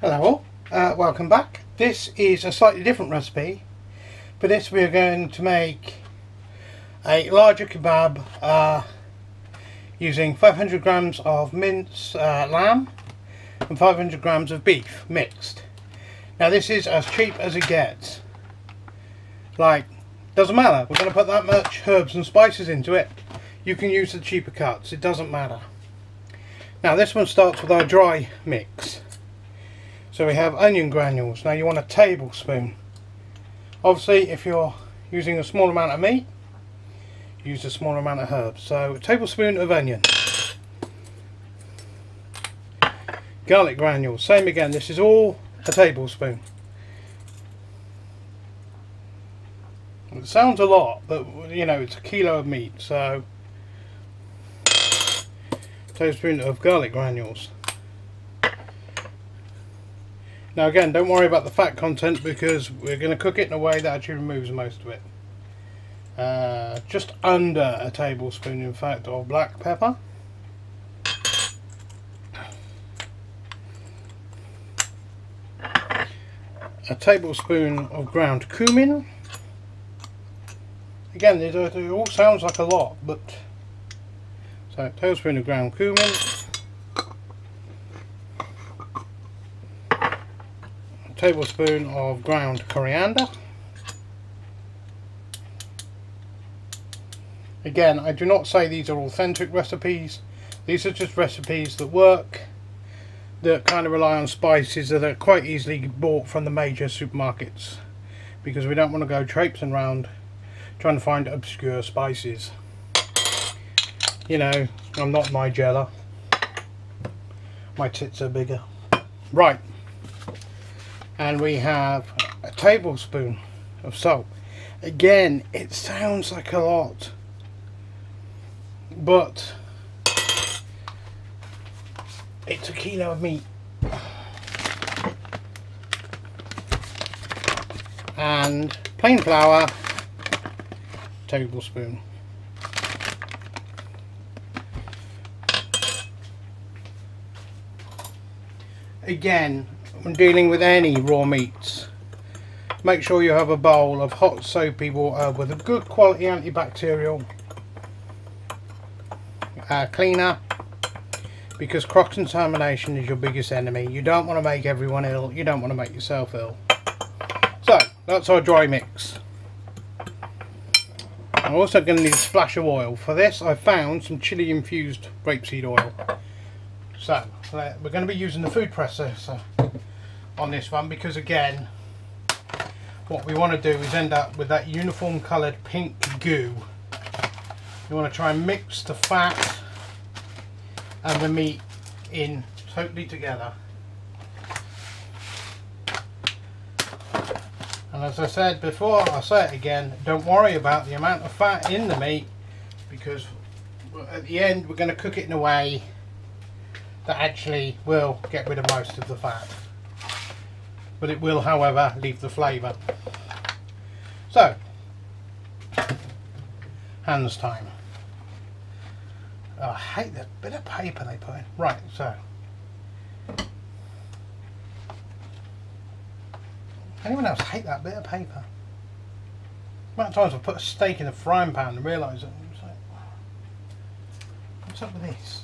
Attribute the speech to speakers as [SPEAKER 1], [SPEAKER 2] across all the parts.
[SPEAKER 1] Hello all, welcome back. This is a slightly different recipe. For this we are going to make a larger kebab using 500 grams of mince lamb and 500 grams of beef mixed. Now this is as cheap as it gets. Like, doesn't matter, we're going to put that much herbs and spices into it. You can use the cheaper cuts, it doesn't matter. Now this one starts with our dry mix. So we have onion granules. Now you want a tablespoon. Obviously if you're using a small amount of meat, use a small amount of herbs. So a tablespoon of onion. Garlic granules, same again, this is all a tablespoon. It sounds a lot, but you know, it's a kilo of meat, so tablespoon of garlic granules. Now again, don't worry about the fat content because we're going to cook it in a way that actually removes most of it. Just under a tablespoon in fact of black pepper. A tablespoon of ground cumin. Again, it all sounds like a lot, but so a tablespoon of ground cumin. Tablespoon of ground coriander. Again, I do not say these are authentic recipes. These are just recipes that work, that kind of rely on spices that are quite easily bought from the major supermarkets, because we don't want to go traipsing around trying to find obscure spices. You know, I'm not Nigella. My tits are bigger. Right. And we have a tablespoon of salt. Again, it sounds like a lot, but it's a kilo of meat. And plain flour, tablespoon. Again, when dealing with any raw meats, make sure you have a bowl of hot soapy water with a good quality antibacterial cleaner, because cross-contamination is your biggest enemy. You don't want to make everyone ill, you don't want to make yourself ill. So that's our dry mix. I'm also going to need a splash of oil. For this I found some chili infused rapeseed oil. So we're going to be using the food processor on this one, because again, what we want to do is end up with that uniform coloured pink goo. You want to try and mix the fat and the meat in totally together. And as I said before, I'll say it again, don't worry about the amount of fat in the meat, because at the end we're going to cook it in a way that actually will get rid of most of the fat. But it will, however, leave the flavour. So, hands time. Oh, I hate that bit of paper they put in. Right, so. Anyone else hate that bit of paper? The amount of times I've put a steak in a frying pan and realise it. Like, what's up with this?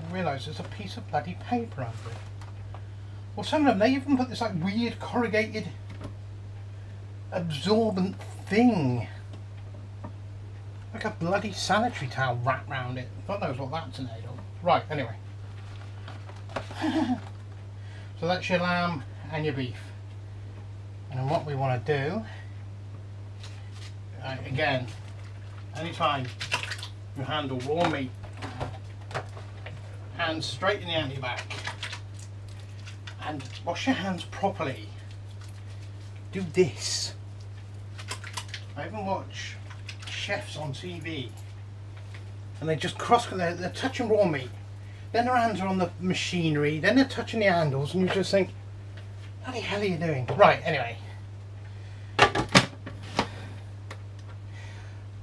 [SPEAKER 1] I realise there's a piece of bloody paper under it. Well, some of them, they even put this like weird corrugated absorbent thing, like a bloody sanitary towel wrapped round it. God knows what that's made of. Right, anyway. So that's your lamb and your beef. And what we want to do, again, anytime you handle raw meat, hands straight in the anti-bac. And wash your hands properly. Do this. I even watch chefs on TV and they just they're touching raw meat, then their hands are on the machinery, then they're touching the handles, and you just think, what the hell are you doing? Right, anyway.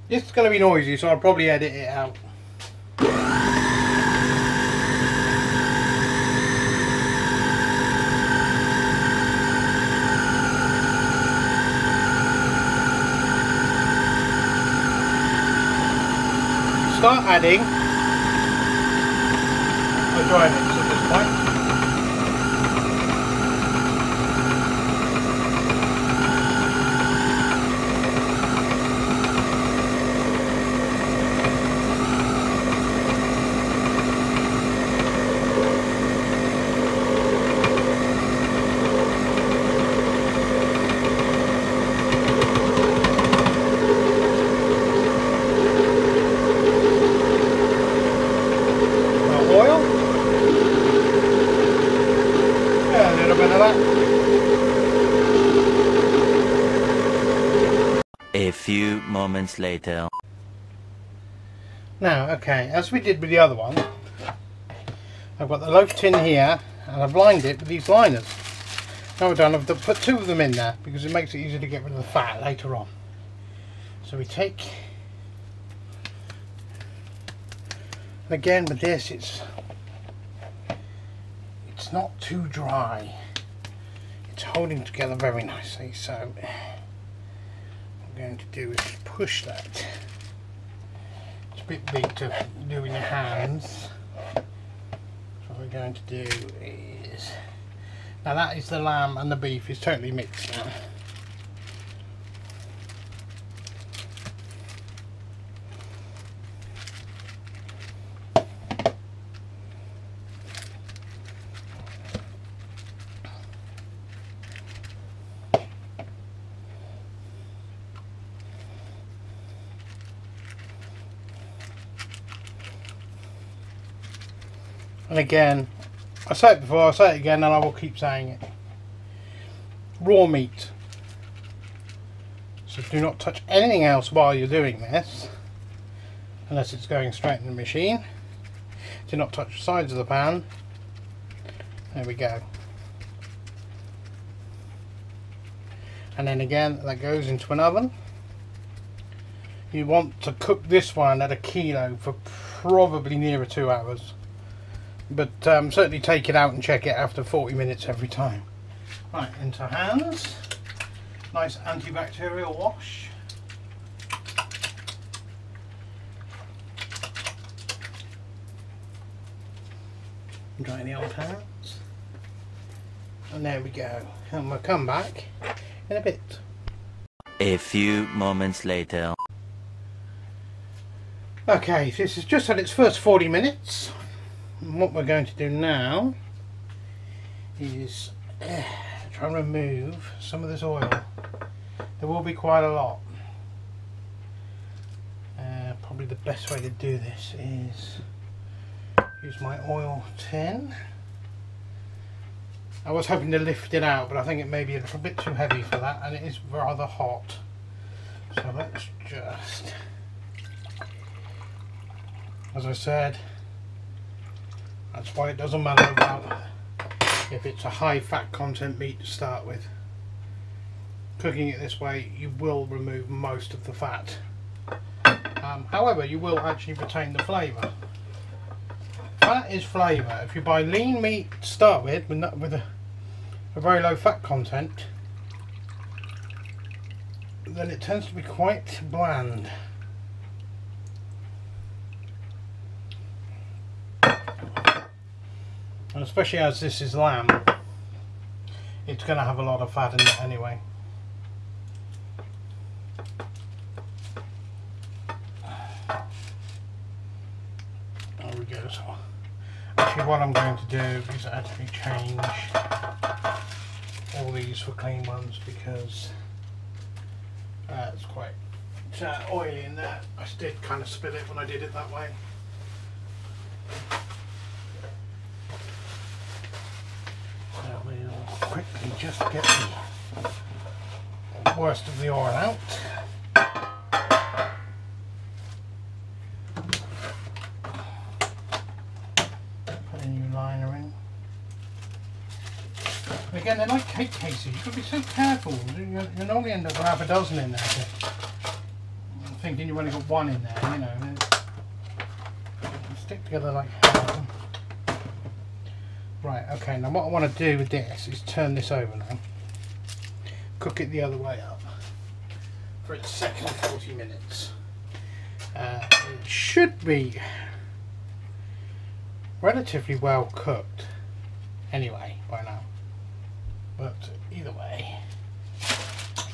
[SPEAKER 1] It's going to be noisy, so I'll probably edit it out. start adding the dry mix at this point.
[SPEAKER 2] A few moments later.
[SPEAKER 1] Now, okay, as we did with the other one, I've got the loaf tin here and I've lined it with these liners. Now we're done, I've put 2 of them in there because it makes it easier to get rid of the fat later on. So we take, and again with this it's not too dry. It's holding together very nicely, so what I'm going to do is push that. It's a bit big to do in your hands. So what we're going to do is, now that is the lamb and the beef is totally mixed now. And again, I said it before, I'll say it again, and I will keep saying it. Raw meat. So do not touch anything else while you're doing this, unless it's going straight in the machine. Do not touch the sides of the pan. There we go. And then again, that goes into an oven. You want to cook this one at 1 kilo for probably nearer 2 hours. But certainly take it out and check it after 40 minutes every time. Right, into hands. Nice antibacterial wash. Dry the old hands. And there we go. And we'll come back in a bit.
[SPEAKER 2] A few moments later. Okay,
[SPEAKER 1] this has just had its first 40 minutes. And what we're going to do now is try and remove some of this oil. There will be quite a lot. Probably the best way to do this is use my oil tin. I was hoping to lift it out, but I think it may be a little bit too heavy for that, and it is rather hot. So let's just, as I said, that's why it doesn't matter about if it's a high fat content meat to start with. Cooking it this way, you will remove most of the fat. However, you will actually retain the flavour. Fat is flavour. If you buy lean meat to start with a very low fat content, then it tends to be quite bland. And especially as this is lamb, it's going to have a lot of fat in it anyway. There we go. So actually what I'm going to do is actually change all these for clean ones, because it's quite oily in there. I did kind of spill it when I did it that way. So we'll quickly just get the worst of the oil out. Put a new liner in. And again, they're like cake cases. You've got to be so careful. You normally end up with half a dozen in there. I'm thinking you've only got one in there, you know. They stick together like that. Right, okay, now what I want to do with this is turn this over now. Cook it the other way up for its second 40 minutes. It should be relatively well cooked anyway by now, but either way,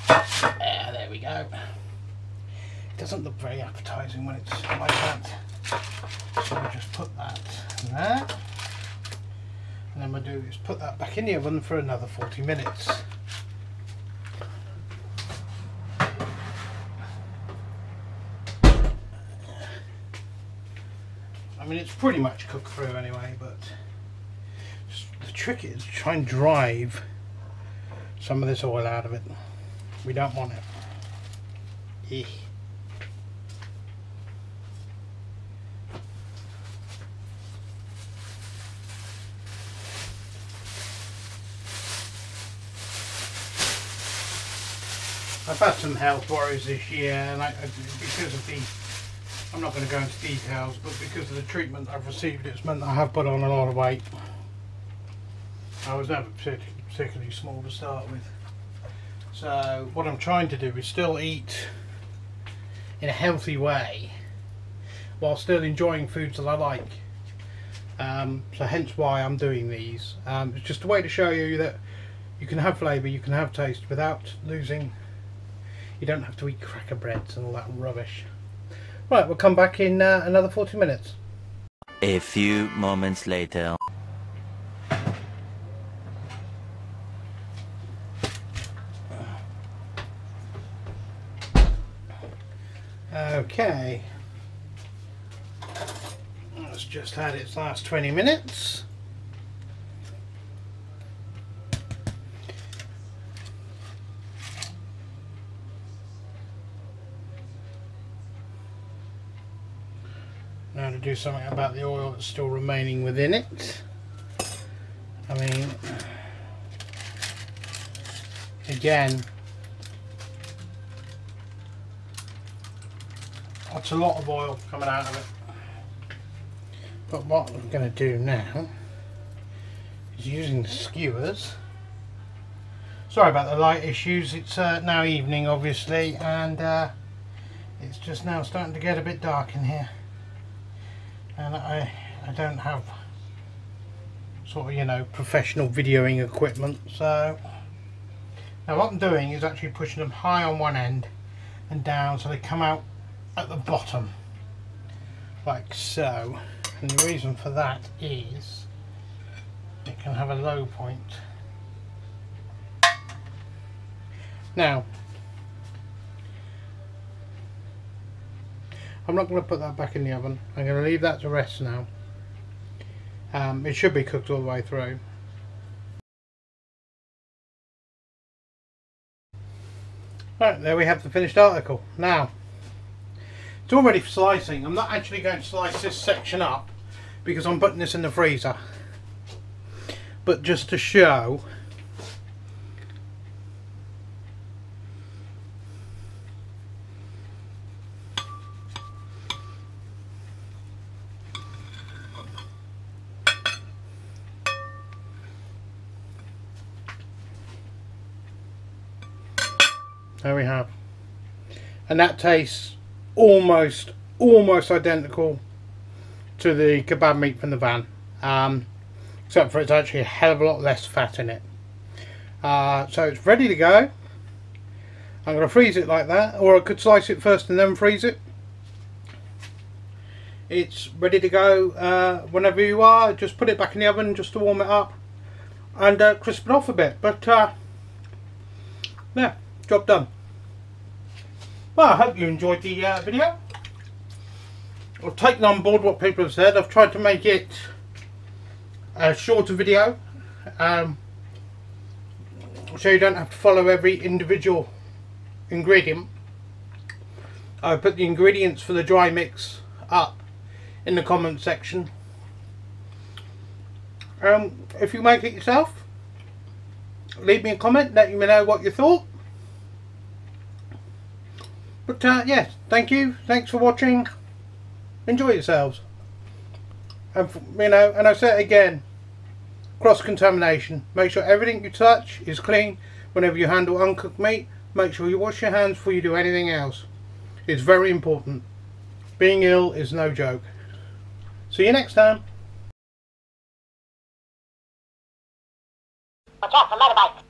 [SPEAKER 1] there we go. It doesn't look very appetizing when it's like that, so we'll just put that in there, and then we'll do is put that back in the oven for another 40 minutes. I mean, it's pretty much cooked through anyway, but the trick is to try and drive some of this oil out of it. We don't want it. Eek. I've had some health worries this year, and because of the, I'm not going to go into details, but because of the treatment I've received, it's meant I have put on a lot of weight. I was never particularly small to start with. So what I'm trying to do is still eat in a healthy way while still enjoying foods that I like. So hence why I'm doing these. It's just a way to show you that you can have flavour, you can have taste without losing. You don't have to eat cracker breads and all that rubbish. Right, we'll come back in another 40 minutes.
[SPEAKER 2] A few moments later.
[SPEAKER 1] Okay, it's just had its last 20 minutes. Now to do something about the oil that's still remaining within it. I mean, again, that's a lot of oil coming out of it. But what I'm going to do now is using the skewers. Sorry about the light issues, it's now evening obviously, and it's just now starting to get a bit dark in here. And I don't have sort of, you know, professional videoing equipment, so now what I'm doing is actually pushing them high on one end and down so they come out at the bottom like so, and the reason for that is it can have a low point. Now I'm not going to put that back in the oven. I'm going to leave that to rest now. It should be cooked all the way through. Right, there we have the finished article. Now, it's all ready for slicing. I'm not actually going to slice this section up because I'm putting this in the freezer. But just to show, there we have, and that tastes almost identical to the kebab meat from the van, except for it's actually a hell of a lot less fat in it. So it's ready to go. I'm going to freeze it like that, or I could slice it first and then freeze it. It's ready to go whenever you are. Just put it back in the oven just to warm it up and crisp it off a bit. But yeah, job done. Well, I hope you enjoyed the video. I've taken on board what people have said. I've tried to make it a shorter video, so you don't have to follow every individual ingredient. I put the ingredients for the dry mix up in the comment section. If you make it yourself, leave me a comment, let me know what you thought. But yes, thank you, thanks for watching, enjoy yourselves, and you know, and I say it again, cross-contamination, make sure everything you touch is clean. Whenever you handle uncooked meat, make sure you wash your hands before you do anything else. It's very important. Being ill is no joke. See you next time.
[SPEAKER 3] Watch out for motorbikes.